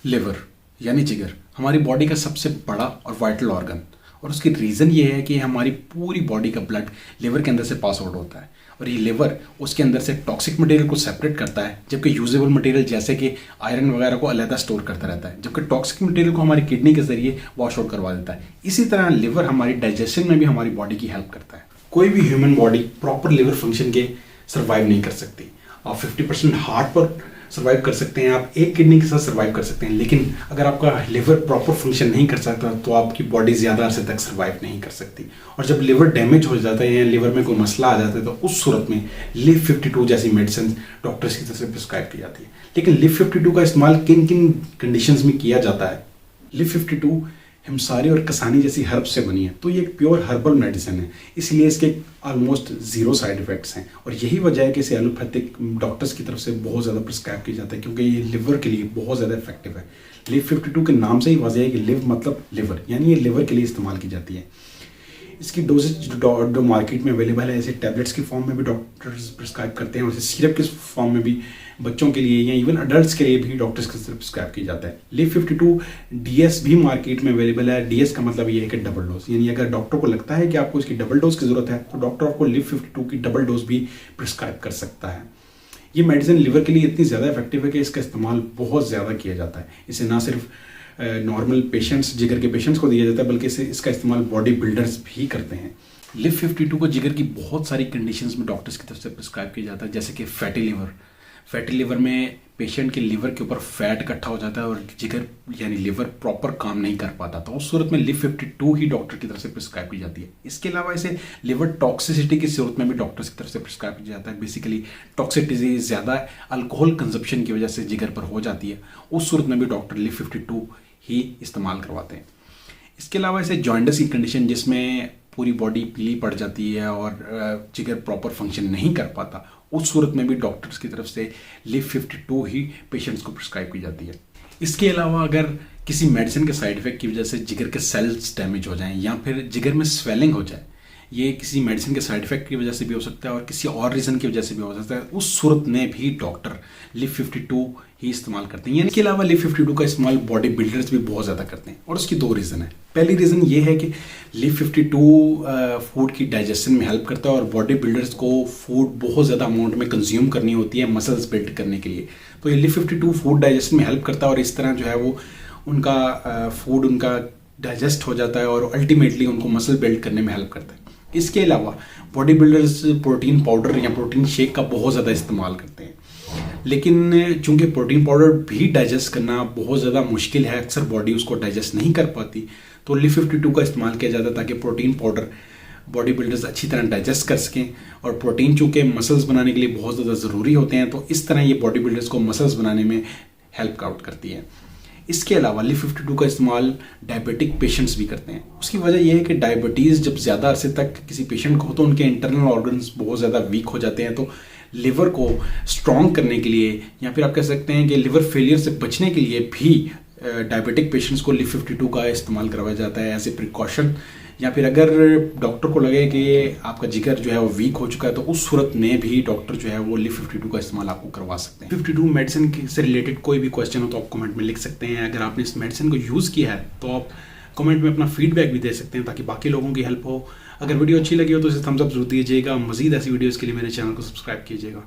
Liver यानी जिगर हमारी बॉडी का सबसे बड़ा और वाइटल ऑर्गन, और उसकी रीज़न ये है कि हमारी पूरी बॉडी का ब्लड लिवर के अंदर से पास आउट होता है, और ये लिवर उसके अंदर से टॉक्सिक मटेरियल को सेपरेट करता है, जबकि यूजेबल मटेरियल जैसे कि आयरन वगैरह को अलग स्टोर करता रहता है, जबकि टॉक्सिक मटेरियल को हमारी किडनी के जरिए वॉश आउट करवा देता है। इसी तरह लिवर हमारी डाइजेशन में भी हमारी बॉडी की हेल्प करता है। कोई भी human body proper liver function के सर्वाइव नहीं कर सकती। आप 50% हार्ट पर सर्वाइव कर सकते हैं, आप एक किडनी के साथ सर्वाइव कर सकते हैं, लेकिन अगर आपका लिवर प्रॉपर फंक्शन नहीं कर सकता तो आपकी बॉडी ज़्यादा अरसे तक सर्वाइव नहीं कर सकती। और जब लिवर डैमेज हो जाता है या लिवर में कोई मसला आ जाता है तो उस सूरत में लिव 52 जैसी मेडिसिन डॉक्टर्स की तरफ से प्रिस्क्राइब की जाती है। लेकिन लिव 52 का इस्तेमाल किन किन कंडीशंस में किया जाता है? लिव 52 हिमसारी और कसानी जैसी हर्ब से बनी है, तो ये एक प्योर हर्बल मेडिसिन है, इसलिए इसके ऑलमोस्ट ज़ीरो साइड इफ़ेक्ट्स हैं, और यही वजह है कि इसे एलोपैथिक डॉक्टर्स की तरफ से बहुत ज़्यादा प्रिस्क्राइब किया जाता है, क्योंकि ये लिवर के लिए बहुत ज़्यादा इफेक्टिव है। लिव 52 के नाम से ही वाज़ह है कि लिव मतलब लिवर, यानी ये लिवर के लिए इस्तेमाल की जाती है। इसकी डोजेज जो मार्केट में अवेलेबल है, ऐसे टैबलेट्स की फॉर्म में भी डॉक्टर्स प्रिस्क्राइब करते हैं, और सिरप के फॉर्म में भी बच्चों के लिए या इवन अडल्ट्स के लिए भी डॉक्टर्स की तरफ प्रिस्क्राइब किया जाता है। लिव 52 डीएस भी मार्केट में अवेलेबल है। डीएस का मतलब ये है कि डबल डोज, यानी अगर डॉक्टर को लगता है कि आपको इसकी डबल डोज की जरूरत है तो डॉक्टर आपको लिव 52 की डबल डोज भी प्रिस्क्राइब कर सकता है। ये मेडिसिन लिवर के लिए इतनी ज़्यादा इफेक्टिव है कि इसका इस्तेमाल बहुत ज़्यादा किया जाता है। इसे ना सिर्फ नॉर्मल पेशेंट्स, जिगर के पेशेंट्स को दिया जाता है, बल्कि इसका इस्तेमाल बॉडी बिल्डर्स भी करते हैं। लिव 52 को जिगर की बहुत सारी कंडीशंस में डॉक्टर्स की तरफ से प्रिस्क्राइब किया जाता है, जैसे कि फैटी लिवर। फैटी लिवर में पेशेंट के लिवर के ऊपर फैट इकट्ठा हो जाता है और जिगर यानी लिवर प्रॉपर काम नहीं कर पाता, तो उस सूरत में लिव 52 ही डॉक्टर की तरफ से प्रिस्क्राइब की जाती है। इसके अलावा इसे लिवर टॉक्सिसिटी की सूरत में भी डॉक्टर्स की तरफ से प्रिस्क्राइब किया जाता है। बेसिकली टॉक्सिसिटी ज़्यादा अल्कोहल कंजप्शन की वजह से जिगर पर हो जाती है, उस सूरत में भी डॉक्टर लिव 52 ही इस्तेमाल करवाते हैं। इसके अलावा इसे जॉइंटिस की कंडीशन, जिसमें पूरी बॉडी पीली पड़ जाती है और जिगर प्रॉपर फंक्शन नहीं कर पाता, उस सूरत में भी डॉक्टर्स की तरफ से लिव 52 ही पेशेंट्स को प्रिस्क्राइब की जाती है। इसके अलावा अगर किसी मेडिसिन के साइड इफेक्ट की वजह से जिगर के सेल्स डैमेज हो जाएं या फिर जिगर में स्वेलिंग हो जाए, ये किसी मेडिसिन के साइड इफेक्ट की वजह से भी हो सकता है और किसी और रीज़न की वजह से भी हो सकता है, उस सूरत में भी डॉक्टर लिव 52 ही इस्तेमाल करते हैं। इसके अलावा लिव 52 का इस्तेमाल बॉडी बिल्डर्स भी बहुत ज़्यादा करते हैं, और उसकी दो रीज़न है। पहली रीज़न ये है कि लिव 52 फूड की डाइजेशन में हेल्प करता है, और बॉडी बिल्डर्स को फूड बहुत ज़्यादा अमाउंट में कंज्यूम करनी होती है मसल्स बिल्ड करने के लिए, तो ये लिव 52 फूड डाइजेशन में हेल्प करता है, और इस तरह जो है वो उनका फूड उनका डाइजेस्ट हो जाता है और अल्टीमेटली उनको मसल बिल्ड करने में हेल्प करता है। इसके अलावा बॉडी बिल्डर्स प्रोटीन पाउडर या प्रोटीन शेक का बहुत ज़्यादा इस्तेमाल करते हैं, लेकिन चूंकि प्रोटीन पाउडर भी डाइजेस्ट करना बहुत ज़्यादा मुश्किल है, अक्सर बॉडी उसको डाइजेस्ट नहीं कर पाती, तो लिव 52 का इस्तेमाल किया जाता है ताकि प्रोटीन पाउडर बॉडी बिल्डर्स अच्छी तरह डाइजेस्ट कर सकें। और प्रोटीन चूंकि मसल्स बनाने के लिए बहुत ज़्यादा ज़रूरी होते हैं, तो इस तरह ये बॉडी बिल्डर्स को मसल्स बनाने में हेल्प आउट करती है। इसके अलावा लिव 52 का इस्तेमाल डायबिटिक पेशेंट्स भी करते हैं। उसकी वजह यह है कि डायबिटीज़ जब ज़्यादा अरसे तक किसी पेशेंट को हो तो उनके इंटरनल ऑर्गन्स बहुत ज़्यादा वीक हो जाते हैं, तो लिवर को स्ट्रॉन्ग करने के लिए या फिर आप कह सकते हैं कि लिवर फेलियर से बचने के लिए भी डायबिटिक पेशेंट्स को लिव 52 का इस्तेमाल करवाया जाता है एज ए प्रिकॉशन, या फिर अगर डॉक्टर को लगे कि आपका जिगर जो है वो वीक हो चुका है तो उस सूरत में भी डॉक्टर जो है वो लिव 52 का इस्तेमाल आपको करवा सकते हैं। 52 मेडिसिन से रिलेटेड कोई भी क्वेश्चन हो तो आप कमेंट में लिख सकते हैं। अगर आपने इस मेडिसिन को यूज़ किया है तो आप कमेंट में अपना फीडबैक भी दे सकते हैं ताकि बाकी लोगों की हेल्प हो। अगर वीडियो अच्छी लगी हो तो इसे थम्स अप जरूर दीजिएगा। मजीद ऐसी वीडियोज़ के लिए मेरे चैनल को सब्सक्राइब कीजिएगा।